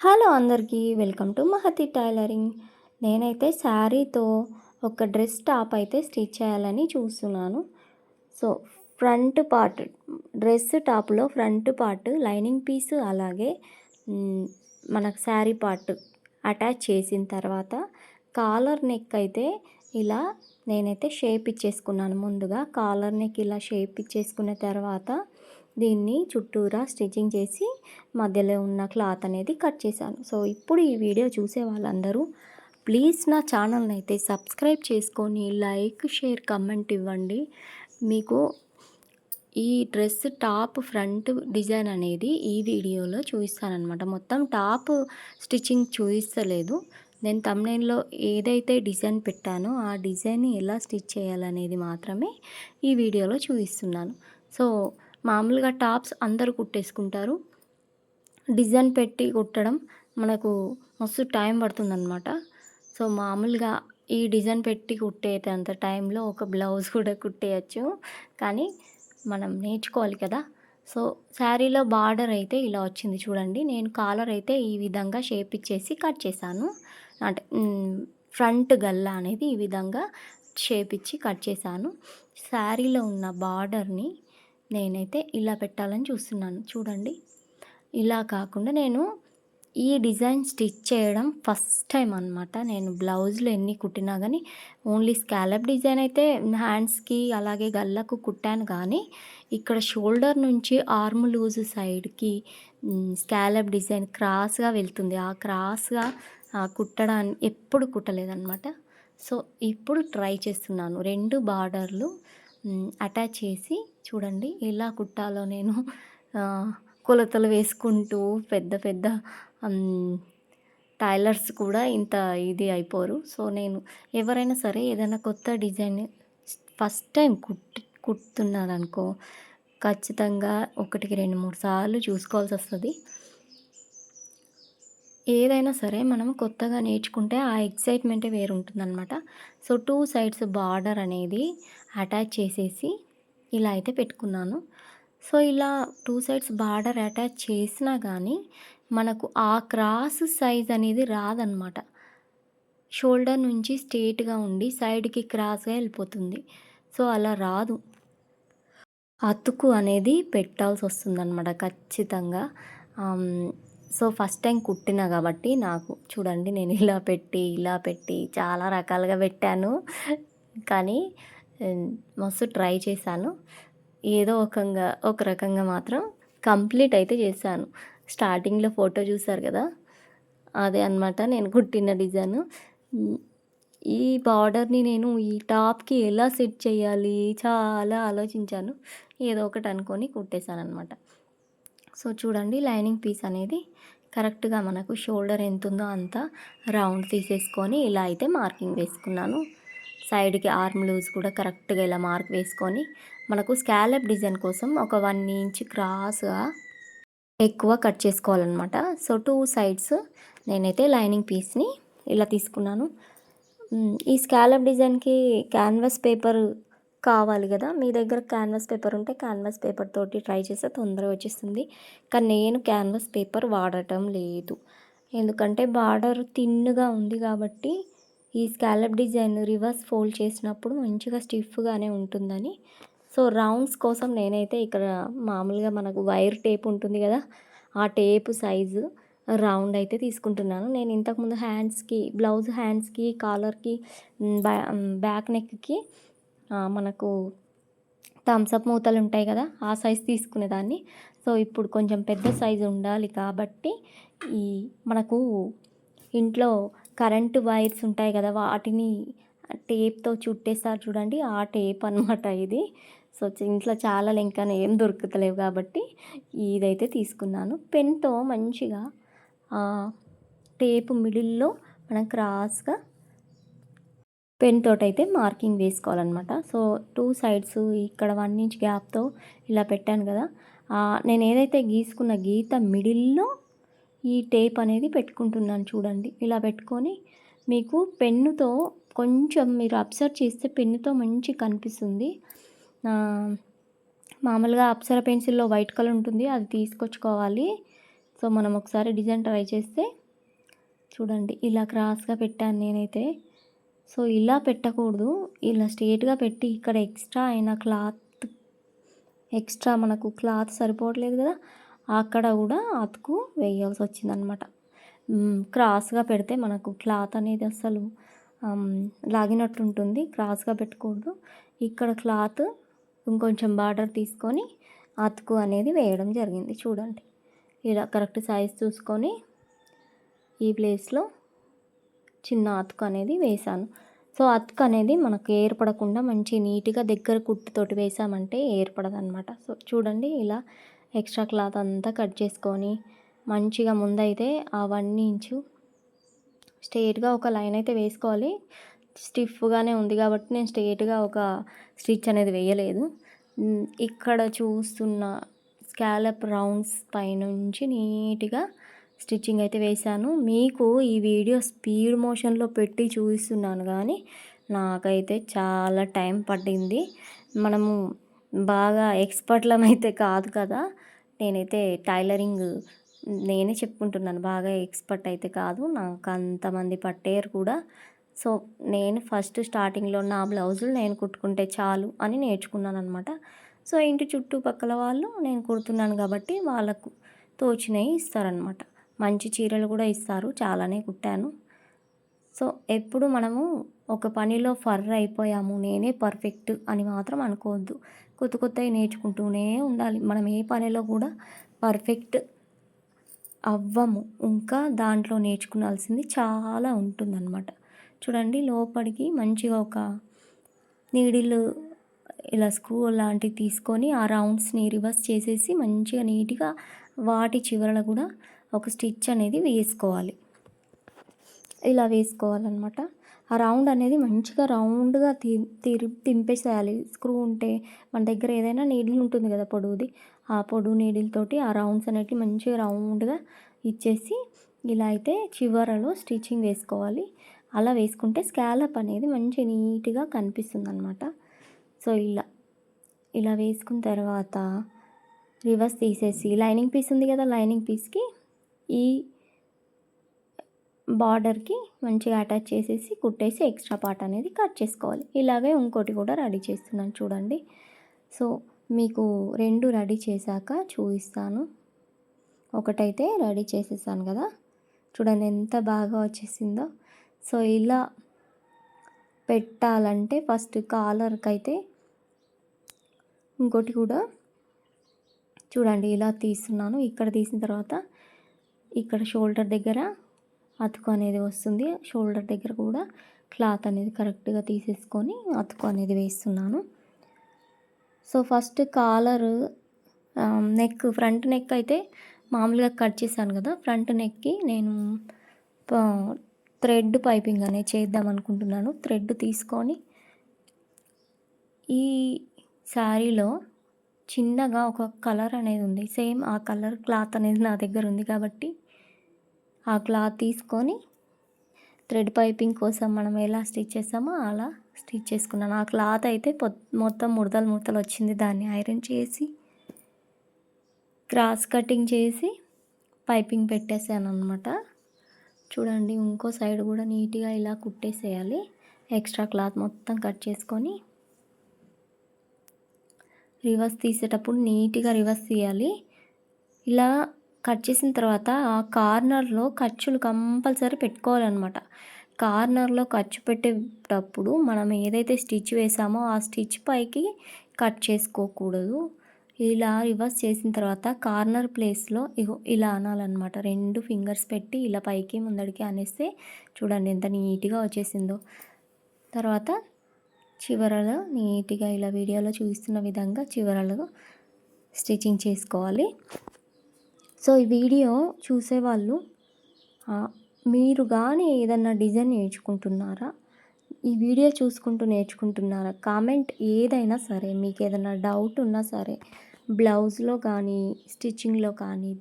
Hello అందరికీ welcome to Mahathi tailoring. నేనైతే శారీతో ఒక డ్రెస్ టాప్ అయితే స్టిచ్ చేయాలని చూస్తున్నాను. సో ఫ్రంట్ పార్ట్ డ్రెస్ టాప్లో ఫ్రంట్ పార్ట్ లైనింగ్ పీస్ అలాగే మనకు శారీ పార్ట్ అటాచ్ చేసిన తర్వాత కాలర్ నెక్ అయితే ఇలా నేనైతే షేప్ ఇచ్చేసుకున్నాను. ముందుగా కాలర్ నెక్ ఇలా షేప్ ఇచ్చేసుకున్న తర్వాత దీన్ని చుట్టూరా స్టిచ్చింగ్ చేసి మధ్యలో ఉన్న క్లాత్ అనేది కట్ చేశాను. సో ఇప్పుడు ఈ వీడియో చూసే వాళ్ళందరూ ప్లీజ్ నా ఛానల్ని అయితే సబ్స్క్రైబ్ చేసుకొని లైక్, షేర్, కమెంట్ ఇవ్వండి. మీకు ఈ డ్రెస్ టాప్ ఫ్రంట్ డిజైన్ అనేది ఈ వీడియోలో చూపిస్తానన్నమాట. మొత్తం టాప్ స్టిచ్చింగ్ చూపిస్తలేదు. నేను థంబ్‌నెయిల్‌లో ఏదైతే డిజైన్ పెట్టానో ఆ డిజైన్ని ఎలా స్టిచ్ చేయాలనేది మాత్రమే ఈ వీడియోలో చూపిస్తున్నాను. సో మామూలుగా టాప్స్ అందరూ కుట్టేసుకుంటారు. డిజైన్ పెట్టి కుట్టడం మనకు మస్తు టైం పడుతుందన్నమాట. సో మామూలుగా ఈ డిజైన్ పెట్టి కుట్టేటంత టైంలో ఒక బ్లౌజ్ కూడా కుట్టేయచ్చు. కానీ మనం నేర్చుకోవాలి కదా. సో శారీలో బార్డర్ అయితే ఇలా వచ్చింది చూడండి. నేను కాలర్ అయితే ఈ విధంగా షేప్ ఇచ్చేసి కట్ చేశాను. అంటే ఫ్రంట్ గల్లా అనేది ఈ విధంగా షేప్ ఇచ్చి కట్ చేశాను. శారీలో ఉన్న బార్డర్ని నేనైతే ఇలా పెట్టాలని చూస్తున్నాను చూడండి. ఇలా కాకుండా నేను ఈ డిజైన్ స్టిచ్ చేయడం ఫస్ట్ టైం అనమాట. నేను బ్లౌజులు ఎన్ని కుట్టినా కానీ ఓన్లీ స్కాలప్ డిజైన్ అయితే హ్యాండ్స్కి అలాగే గల్లకు కుట్టాను. కానీ ఇక్కడ షోల్డర్ నుంచి ఆర్మ్ లూజ్ సైడ్కి స్కాలప్ డిజైన్ క్రాస్గా వెళ్తుంది. ఆ క్రాస్గా కుట్టడానికి ఎప్పుడు కుట్టలేదన్నమాట. సో ఇప్పుడు ట్రై చేస్తున్నాను. 2 బార్డర్లు అటాచ్ చేసి చూడండి ఎలా కుట్టాలో నేను కొలతలు వేసుకుంటూ పెద్ద పెద్ద టైలర్స్ కూడా ఇంత ఇది అయిపోరు. సో నేను ఎవరైనా సరే ఏదైనా కొత్త డిజైన్ ఫస్ట్ టైం కుడుతున్నారనుకో ఖచ్చితంగా 1కి 2, 3 సార్లు చూసుకోవాల్సి వస్తుంది. ఏదైనా సరే మనం కొత్తగా నేర్చుకుంటే ఆ ఎక్సైట్మెంటే వేరుంటుందన్నమాట. సో 2 సైడ్స్ బార్డర్ అనేది అటాచ్ చేసేసి ఇలా అయితే పెట్టుకున్నాను. సో ఇలా 2 సైడ్స్ బార్డర్ అటాచ్ చేసినా కానీ మనకు ఆ క్రాస్ సైజ్ అనేది రాదనమాట. షోల్డర్ నుంచి స్ట్రెయిట్‌గా ఉండి సైడ్‌కి క్రాస్‌గా వెళ్ళిపోతుంది. సో అలా రాదు. అతుకు అనేది పెట్టాల్సొస్తుందనమాట ఖచ్చితంగా. సో ఫస్ట్ టైం కుట్టినా కాబట్టి నాకు చూడండి నేను ఇలా పెట్టి చాలా రకాలుగా పెట్టాను. కానీ మస్తు ట్రై చేశాను. ఏదో ఒక రకంగా మాత్రం కంప్లీట్ అయితే చేశాను. స్టార్టింగ్‌లో ఫోటో చూసారు కదా! అదే అనమాట నేను కుట్టిన డిజైను. ఈ బార్డర్‌ని నేను ఈ టాప్‌కి ఎలా సెట్ చేయాలి చాలా ఆలోచించాను. ఏదో ఒకటి అనుకోని కుట్టేశాననమాట. సో చూడండి లైనింగ్ పీస్ అనేది కరెక్ట్‌గా మనకు షోల్డర్ ఎంతుందో అంత రౌండ్ తీసేసుకొని ఇలా అయితే మార్కింగ్ వేసుకున్నాను. సైడ్‌కి ఆర్మ్ లూజ్ కూడా కరెక్ట్‌గా ఇలా మార్క్ వేసుకొని మనకు స్కాలప్ డిజైన్ కోసం ఒక 1 ఇంచ్ క్రాస్‌గా ఎక్కువ కట్ చేసుకోవాలన్నమాట. సో 2 సైడ్స్ నేనైతే లైనింగ్ పీస్‌ని ఇలా తీసుకున్నాను. ఈ స్కాలప్ డిజైన్‌కి క్యాన్వాస్ పేపర్ కావాలి కదా. మీ దగ్గర క్యాన్వాస్ పేపర్ ఉంటే క్యాన్వాస్ పేపర్ తోటి ట్రై చేస్తే తొందరగా వచ్చేస్తుంది. కానీ నేను క్యాన్వాస్ పేపర్ వాడటం లేదు. ఎందుకంటే బార్డర్ థిన్‌గా ఉంది కాబట్టి ఈ స్కాలప్ డిజైన్ రివర్స్ ఫోల్డ్ చేసినప్పుడు మంచిగా స్టిఫ్‌గానే ఉంటుందని. సో రౌండ్స్ కోసం నేనైతే ఇక్కడ మామూలుగా మనకు వైర్ టేప్ ఉంటుంది కదా, ఆ టేప్ సైజు రౌండ్ అయితే తీసుకుంటున్నాను. నేను ఇంతకుముందు బ్లౌజ్ హ్యాండ్స్‌కి, కాలర్‌కి, బ్యాక్ నెక్‌కి మనకు థమ్స్ అప్ మూతలు ఉంటాయి కదా, ఆ సైజ్ తీసుకునేదాన్ని. సో ఇప్పుడు కొంచెం పెద్ద సైజు ఉండాలి కాబట్టి మనకు ఇంట్లో కరెంటు వైర్స్ ఉంటాయి కదా, వాటిని టేప్‌తో చుట్టేస్తారు చూడండి, ఆ టేప్ అనమాట ఇది. సో ఇంట్లో చాలా ఇంకా ఏం దొరుకుతలేవు కాబట్టి ఇదైతే తీసుకున్నాను. పెన్‌తో మంచిగా టేప్ మిడిల్‌లో మనం క్రాస్‌గా పెన్ తోటైతే మార్కింగ్ వేసుకోవాలన్నమాట. సో 2 సైడ్స్ ఇక్కడ 1 ఇంచ్ గ్యాప్‌తో ఇలా పెట్టాను కదా, నేను ఏదైతే గీసుకున్న గీత మిడిల్‌లో ఈ టేప్ అనేది పెట్టుకుంటున్నాను చూడండి. ఇలా పెట్టుకొని మీకు పెన్నుతో కొంచెం మీరు అబ్జర్వ్ చేస్తే పెన్నుతో మంచిగా కనిపిస్తుంది. మామూలుగా అప్సరా పెన్సిల్‌లో వైట్ కలర్ ఉంటుంది, అది తీసుకొచ్చుకోవాలి. సో మనం ఒకసారి డిజైన్ ట్రై చేస్తే చూడండి ఇలా క్రాస్గా పెట్టాను నేనైతే. సో ఇలా పెట్టకూడదు, ఇలా స్ట్రేట్గా పెట్టి ఇక్కడ ఎక్స్ట్రా మనకు క్లాత్ సరిపోవట్లేదు కదా, అక్కడ కూడా అతుకు వేయాల్సి వచ్చిందనమాట. క్రాస్గా పెడితే మనకు క్లాత్ అనేది అసలు లాగినట్టు ఉంటుంది, క్రాస్గా పెట్టకూడదు. ఇక్కడ క్లాత్ ఇంకొంచెం బార్డర్ తీసుకొని అతుకు అనేది వేయడం జరిగింది. చూడండి ఇలా కరెక్ట్ సైజ్ చూసుకొని ఈ ప్లేస్లో చిన్న అతుకు అనేది వేసాను. సో అతుకు అనేది మనకు ఏర్పడకుండా మంచి నీట్గా దగ్గర కుట్టుతోటి వేసామంటే ఏర్పడదనమాట. సో చూడండి ఇలా ఎక్స్ట్రా క్లాత్ అంతా కట్ చేసుకొని మంచిగా ముందైతే ఆ 1 ఇంచు స్ట్రేట్గా ఒక లైన్ అయితే వేసుకోవాలి. స్టిఫ్గానే ఉంది కాబట్టి నేను స్ట్రేట్గా ఒక స్టిచ్ అనేది వేయలేదు. ఇక్కడ చూస్తున్న స్కాలప్ రౌండ్స్ పైనుంచి నీట్గా స్టిచ్చింగ్ అయితే వేశాను. మీకు ఈ వీడియో స్పీడ్ మోషన్లో పెట్టి చూపిస్తున్నాను కానీ నాకైతే చాలా టైం పట్టింది. మనము బాగా ఎక్స్పర్ట్లమైతే కాదు కదా, నేనైతే టైలరింగ్ నేనే చెప్పుకుంటున్నాను, బాగా ఎక్స్పర్ట్ అయితే కాదు, నాకు అంతమంది పట్టేరు కూడా. సో నేను ఫస్ట్ స్టార్టింగ్లో నా బ్లౌజులు నేను కుట్టుకుంటే చాలు అని నేర్చుకున్నాను అనమాట. సో ఇంటి చుట్టుపక్కల వాళ్ళు నేను కుడుతున్నాను కాబట్టి వాళ్ళకు తోచినవి ఇస్తారనమాట. మంచి చీరలు కూడా ఇస్తారు, చాలానే కుట్టాను. సో ఎప్పుడు మనము ఒక పనిలో అయిపోయాము, నేనే పర్ఫెక్ట్ అని మాత్రం అనుకోవద్దు. కొత్తవి నేర్చుకుంటూనే ఉండాలి. మనం ఏ పనిలో కూడా పర్ఫెక్ట్ అవ్వము, ఇంకా దాంట్లో నేర్చుకోవాల్సింది చాలా ఉంటుందన్నమాట. చూడండి లోపలికి మంచిగా ఒక నీడిల్ ఇలా స్క్రూ లాంటివి తీసుకొని ఆ రౌండ్స్ని రివర్స్ చేసేసి మంచిగా నీట్గా వాటి చివరలో కూడా ఒక స్టిచ్ అనేది వేసుకోవాలి. ఇలా వేసుకోవాలన్నమాట. ఆ రౌండ్ అనేది మంచిగా రౌండ్గా తింపేసేయాలి. స్క్రూ ఉంటే మన దగ్గర ఏదైనా నీడిల్ ఉంటుంది కదా పొడవుది, ఆ పొడవు నీడిల్ తోటి ఆ రౌండ్స్ అనేటివి మంచిగా రౌండ్గా ఇచ్చేసి ఇలా అయితే చివరలో స్టిచ్చింగ్ వేసుకోవాలి. అలా వేసుకుంటే స్కాలప్ అనేది మంచి నీట్గా కనిపిస్తుంది అనమాట. సో ఇలా వేసుకున్న తర్వాత రివర్స్ తీసేసి లైనింగ్ పీస్ ఉంది కదా, లైనింగ్ పీస్కి ఈ బార్డర్కి మంచిగా అటాచ్ చేసేసి కుట్టేసి ఎక్స్ట్రా పార్ట్ అనేది కట్ చేసుకోవాలి. ఇలాగే ఇంకోటి కూడా రెడీ చేస్తున్నాను చూడండి. సో మీకు 2 రెడీ చేశాక చూపిస్తాను. ఒకటైతే రెడీ చేసేసాను కదా, చూడండి ఎంత బాగా వచ్చేసిందో. సో ఇలా పెట్టాలంటే ఫస్ట్ కాలర్కి అయితే ఇంకోటి కూడా చూడండి ఇలా తీస్తున్నాను. ఇక్కడ తీసిన తర్వాత ఇక్కడ షోల్డర్ దగ్గర అతుకు అనేది వస్తుంది. షోల్డర్ దగ్గర కూడా క్లాత్ అనేది కరెక్ట్గా తీసేసుకొని అతుకు అనేది వేస్తున్నాను. So first collar front neck అయితే మామూలుగా కట్ చేశాను కదా, ఫ్రంట్ నెక్కి నేను థ్రెడ్ పైపింగ్ అనేది చేద్దాం అనుకుంటున్నాను. థ్రెడ్ తీసుకొని ఈ శారీలో చిన్నగా ఒక కలర్ అనేది ఉంది, సేమ్ ఆ కలర్ క్లాత్ అనేది నా దగ్గర ఉంది కాబట్టి ఆ క్లాత్ తీసుకొని థ్రెడ్ పైపింగ్ కోసం మనం ఎలా స్టిచ్ చేస్తామో అలా స్టిచ్ చేసుకున్నాను. ఆ క్లాత్ అయితే మొత్తం ముడతలు వచ్చింది. దాన్ని ఐరన్ చేసి క్రాస్ కటింగ్ చేసి పైపింగ్ పెట్టేసాను అనమాట. చూడండి ఇంకో సైడ్ కూడా నీట్గా ఇలా కుట్టేసేయాలి. ఎక్స్ట్రా క్లాత్ మొత్తం కట్ చేసుకొని రివర్స్ తీసేటప్పుడు నీట్గా రివర్స్ తీయాలి. ఇలా కట్ చేసిన తర్వాత ఆ కార్నర్లో ఖర్చులు కంపల్సరీ పెట్టుకోవాలన్నమాట. కార్నర్లో ఖర్చు పెట్టేటప్పుడు మనం ఏదైతే స్టిచ్ వేసామో ఆ స్టిచ్ పైకి కట్ చేసుకోకూడదు. ఇలా రివర్స్ చేసిన తర్వాత కార్నర్ ప్లేస్లో ఇలా అనాలన్నమాట. 2 ఫింగర్స్ పెట్టి ఇలా పైకి ముందడికి అనేస్తే చూడండి ఎంత నీట్గా వచ్చేసిందో. తర్వాత చివరలో నీట్గా ఇలా వీడియోలో చూపిస్తున్న విధంగా చివరలో స్టిచ్చింగ్ చేసుకోవాలి. సో ఈ వీడియో చూసేవాళ్ళు మీరు కానీ ఏదన్నా డిజైన్ నేర్చుకుంటున్నారా, ఈ వీడియో చూసుకుంటూ నేర్చుకుంటున్నారా, కామెంట్ ఏదైనా సరే, మీకు ఏదైనా డౌట్ ఉన్నా సరే, బ్లౌజ్లో కానీ స్టిచ్చింగ్లో కానీ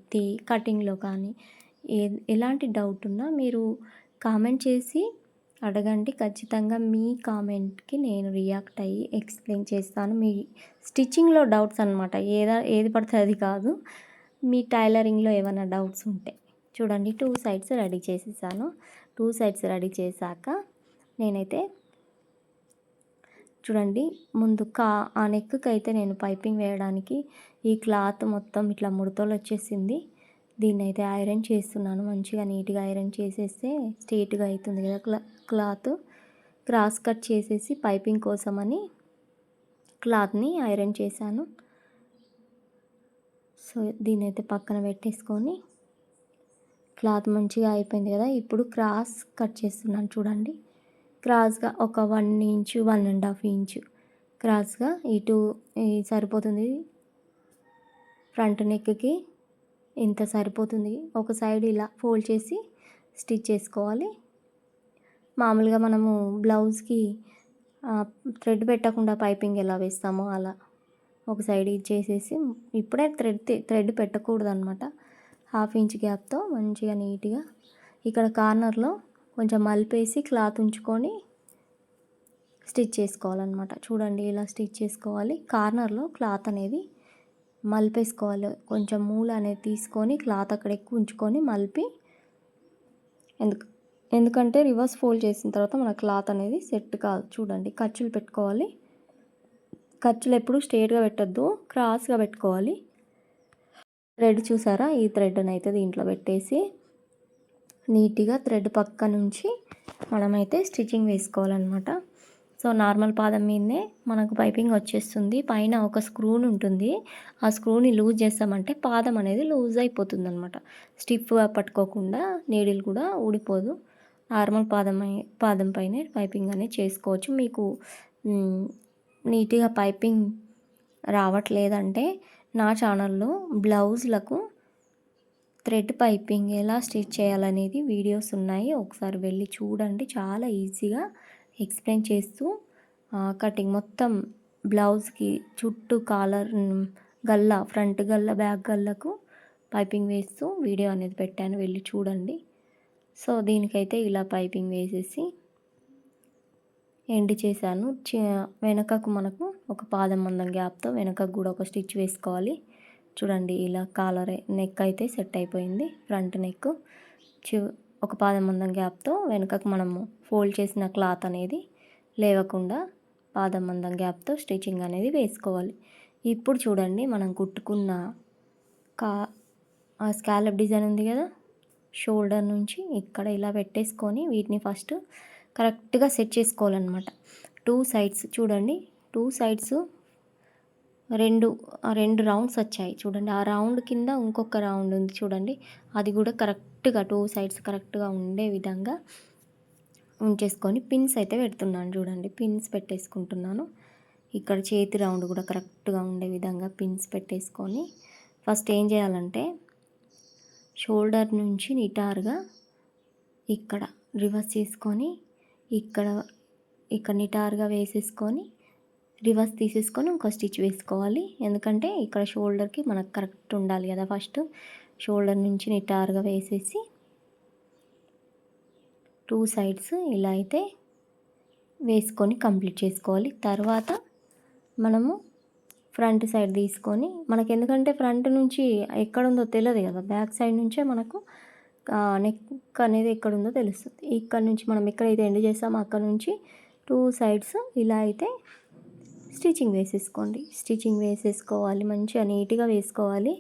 కటింగ్లో కానీ ఎలాంటి డౌట్ ఉన్నా మీరు కామెంట్ చేసి అడగండి. ఖచ్చితంగా మీ కామెంట్కి నేను రియాక్ట్ అయ్యి ఎక్స్ప్లెయిన్ చేస్తాను. మీ స్టిచ్చింగ్లో డౌట్స్ అనమాట, ఏది పడితే అది కాదు. మీ టైలరింగ్‌లో ఏమైనా డౌట్స్ ఉంటే. చూడండి 2 సైడ్స్ రెడీ చేసేసాను. 2 సైడ్స్ రెడీ చేశాక నేనైతే చూడండి ముందు ఆ నెక్‌కైతే నేను పైపింగ్ వేయడానికి ఈ క్లాత్ మొత్తం ఇట్లా ముడతలొచ్చేసింది. దీన్నైతే ఐరన్ చేస్తున్నాను. మంచిగా నీట్‌గా ఐరన్ చేసేస్తే స్ట్రెయిట్‌గా అయితుంది కదా క్లాత్. క్రాస్ కట్ చేసేసి పైపింగ్ కోసమని క్లాత్‌ని ఐరన్ చేశాను. సో దీన్నైతే పక్కన పెట్టేసుకొని క్లాత్ మంచిగా అయిపోయింది కదా! ఇప్పుడు క్రాస్ కట్ చేస్తున్నాను చూడండి. క్రాస్‌గా ఒక 1 ఇంచు, 1½ ఇంచు క్రాస్‌గా ఇటు సరిపోతుంది. ఫ్రంట్ నెక్‌కి ఇంత సరిపోతుంది. ఒక సైడ్ ఇలా ఫోల్డ్ చేసి స్టిచ్ చేసుకోవాలి. మామూలుగా మనము బ్లౌజ్‌కి థ్రెడ్ పెట్టకుండా పైపింగ్ ఎలా వేస్తామో అలా ఒక సైడ్ ఇచ్చేసేసి ఇప్పుడే థ్రెడ్ పెట్టకూడదనమాట. 1/2 ఇంచ్ గ్యాప్తో మంచిగా నీట్‌గా ఇక్కడ కార్నర్లో కొంచెం మలిపేసి క్లాత్ ఉంచుకొని స్టిచ్ చేసుకోవాలన్నమాట. చూడండి ఇలా స్టిచ్ చేసుకోవాలి. కార్నర్లో క్లాత్ అనేది మలిపేసుకోవాలి. కొంచెం మూల అనేది తీసుకొని క్లాత్ అక్కడ ఎక్కువ ఉంచుకొని మలిపి ఎందుకంటే రివర్స్ ఫోల్డ్ చేసిన తర్వాత మన క్లాత్ అనేది సెట్ కాదు. చూడండి ఖర్చులు పెట్టుకోవాలి. ఖర్చులు ఎప్పుడు స్ట్రెయిట్‌గా పెట్టొద్దు, క్రాస్‌గా పెట్టుకోవాలి. థ్రెడ్ చూసారా? ఈ థ్రెడ్ని అయితే దీంట్లో పెట్టేసి నీట్‌గా థ్రెడ్ పక్క నుంచి మనమైతే స్టిచ్చింగ్ వేసుకోవాలన్నమాట. సో నార్మల్ పాదం మీదనే మనకు పైపింగ్ వచ్చేస్తుంది. పైన ఒక స్క్రూని ఉంటుంది. ఆ స్క్రూని లూజ్ చేస్తామంటే పాదం అనేది లూజ్ అయిపోతుందన్నమాట. స్టిఫ్‌గా పట్టుకోకుండా నీడిల్ కూడా ఊడిపోదు. నార్మల్ పాదం పైనే పైపింగ్ అనేది చేసుకోవచ్చు. మీకు నీట్‌గా పైపింగ్ రావట్లేదంటే నా ఛానల్లో బ్లౌజ్లకు థ్రెడ్ పైపింగ్ ఎలా స్టిచ్ చేయాలనేది వీడియోస్ ఉన్నాయి. ఒకసారి వెళ్ళి చూడండి. చాలా ఈజీగా ఎక్స్ప్లెయిన్ చేస్తూ కటింగ్ మొత్తం బ్లౌజ్కి చుట్టూ కాలర్ గల్లా, ఫ్రంట్ గల్లా, బ్యాక్ గల్లకు పైపింగ్ వేస్తూ వీడియో అనేది పెట్టాను. వెళ్ళి చూడండి. సో దీనికైతే ఇలా పైపింగ్ వేసేసి ఎండ్ చేశాను. వెనకకు మనకు ఒక పాదం మందం గ్యాప్తో వెనకకు కూడా ఒక స్టిచ్ వేసుకోవాలి. చూడండి ఇలా కాలర్ నెక్ అయితే సెట్ అయిపోయింది. ఫ్రంట్ నెక్ ఒక పాదం మందం గ్యాప్తో వెనకకు మనము ఫోల్డ్ చేసిన క్లాత్ అనేది లేవకుండా పాదం మందం గ్యాప్తో స్టిచ్చింగ్ అనేది వేసుకోవాలి. ఇప్పుడు చూడండి మనం కుట్టుకున్న ఆ స్కాలప్ డిజైన్ ఉంది కదా, షోల్డర్ నుంచి ఇక్కడ ఇలా పెట్టేసుకొని వీటిని ఫస్ట్ కరెక్ట్గా సెట్ చేసుకోవాలన్నమాట. 2 సైడ్స్ చూడండి, 2 సైడ్స్ రెండు రౌండ్స్ వచ్చాయి చూడండి. ఆ రౌండ్ కింద ఇంకొక రౌండ్ ఉంది చూడండి. అది కూడా కరెక్ట్గా 2 సైడ్స్ కరెక్ట్గా ఉండే విధంగా ఉంచేసుకొని పిన్స్ అయితే పెడుతున్నాను చూడండి. పిన్స్ పెట్టేసుకుంటున్నాను. ఇక్కడ చేతి రౌండ్ కూడా కరెక్ట్గా ఉండే విధంగా పిన్స్ పెట్టేసుకొని ఫస్ట్ ఏం చేయాలంటే షోల్డర్ నుంచి నిటారుగా ఇక్కడ రివర్స్ చేసుకొని ఇక్కడ నిటారుగా వేసేసుకొని రివర్స్ తీసేసుకొని ఇంకో స్టిచ్ వేసుకోవాలి. ఎందుకంటే ఇక్కడ షోల్డర్కి మనకు కరెక్ట్ ఉండాలి కదా. ఫస్ట్ షోల్డర్ నుంచి నిటారుగా వేసేసి 2 సైడ్స్ ఇలా అయితే వేసుకొని కంప్లీట్ చేసుకోవాలి. తర్వాత మనము ఫ్రంట్ సైడ్ తీసుకొని మనకు ఎందుకంటే ఫ్రంట్ నుంచి ఎక్కడుందో తెలియదు కదా. బ్యాక్ సైడ్ నుంచే మనకు నెక్ అనేది ఎక్కడుందో తెలుస్తుంది. ఇక్కడ నుంచి మనం ఎక్కడైతే ఎండ్ చేస్తామో అక్కడ నుంచి 2 సైడ్స్ ఇలా అయితే స్టిచ్చింగ్ వేసేసుకోండి. స్టిచ్చింగ్ వేసేసుకోవాలి. మంచిగా నీట్గా వేసుకోవాలి.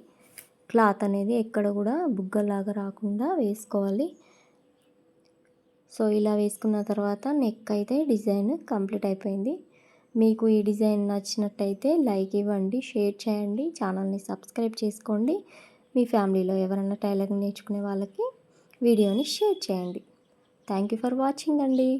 క్లాత్ అనేది ఎక్కడ కూడా బుగ్గలాగా రాకుండా వేసుకోవాలి. సో ఇలా వేసుకున్న తర్వాత నెక్ అయితే డిజైన్ కంప్లీట్ అయిపోయింది. మీకు ఈ డిజైన్ నచ్చినట్టయితే లైక్ ఇవ్వండి, షేర్ చేయండి, ఛానల్ని సబ్స్క్రైబ్ చేసుకోండి. మీ ఫ్యామిలీలో ఎవరైనా టైలరింగ్ నేర్చుకునే వాళ్ళకి వీడియోని షేర్ చేయండి. థ్యాంక్ యూ ఫర్ వాచింగ్ అండి.